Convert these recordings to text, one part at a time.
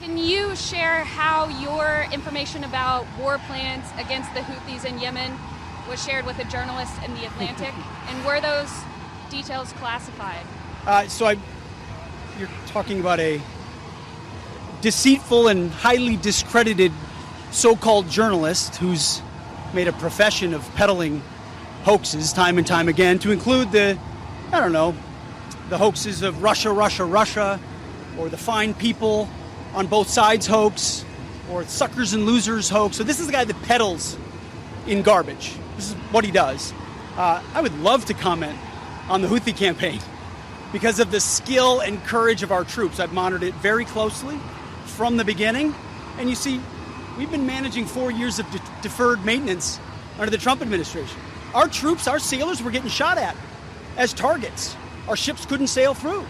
Can you share how your information about war plans against the Houthis in Yemen was shared with a journalist in The Atlantic? And were those details classified? You're talking about a deceitful and highly discredited so-called journalist who's made a profession of peddling hoaxes time and time again, to include the hoaxes of Russia, or the fine people on both sides hoax, or suckers and losers hoax. So this is the guy that peddles in garbage. This is what he does. I would love to comment on the Houthi campaign because of the skill and courage of our troops. I've monitored it very closely from the beginning. And you see, we've been managing 4 years of deferred maintenance under the Trump administration. Our troops, our sailors were getting shot at as targets. Our ships couldn't sail through.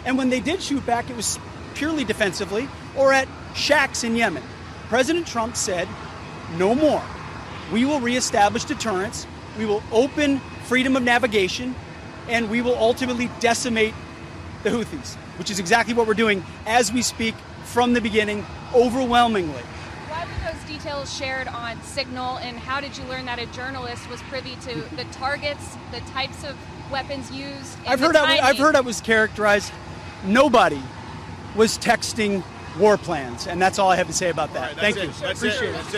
And when they did shoot back, it was purely defensively or at shacks in Yemen. President Trump said, no more. We will reestablish deterrence. We will open freedom of navigation, and we will ultimately decimate the Houthis, which is exactly what we're doing as we speak from the beginning, overwhelmingly. Why were those details shared on Signal, and how did you learn that a journalist was privy to the targets, the types of weapons used? I've heard I was characterized. Nobody was texting war plans, and that's all I have to say about that. Right, Thank you. Appreciate it. That's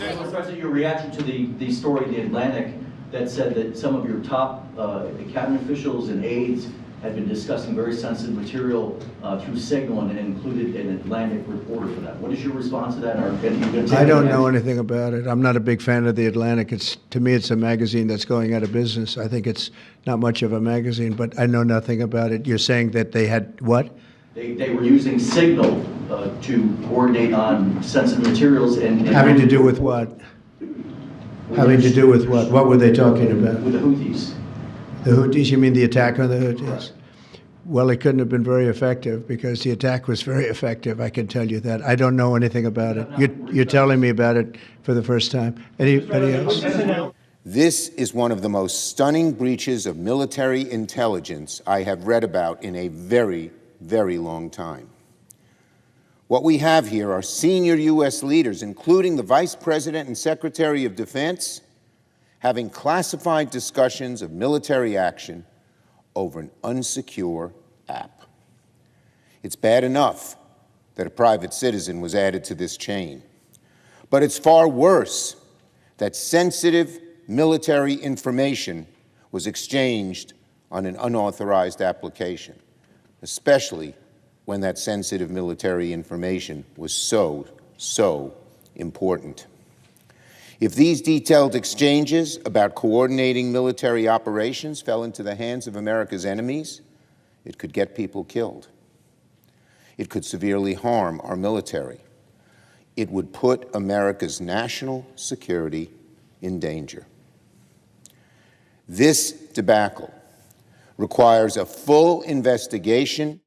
it. Mr. President, your reaction to the story in The Atlantic that said that some of your top cabinet officials and aides had been discussing very sensitive material through Signal and included an Atlantic reporter for that. What is your response to that? I don't know anything about it. I'm not a big fan of The Atlantic. To me, it's a magazine that's going out of business. I think it's not much of a magazine, but I know nothing about it. You're saying that they had what? They were using Signal to coordinate on sensitive materials and having to do with what? Having to do with what? What were they talking about? With the Houthis. The Houthis? You mean the attack on the Houthis? Right. Well, it couldn't have been very effective because the attack was very effective. I can tell you that. I don't know anything about it. You're telling me about it for the first time. Anybody else? This is one of the most stunning breaches of military intelligence I have read about in a very, very long time. What we have here are senior U.S. leaders, including the Vice President and Secretary of Defense, having classified discussions of military action over an unsecure app. It's bad enough that a private citizen was added to this chain, but it's far worse that sensitive military information was exchanged on an unauthorized application, especially when that sensitive military information was so important. If these detailed exchanges about coordinating military operations fell into the hands of America's enemies, it could get people killed. It could severely harm our military. It would put America's national security in danger. This debacle requires a full investigation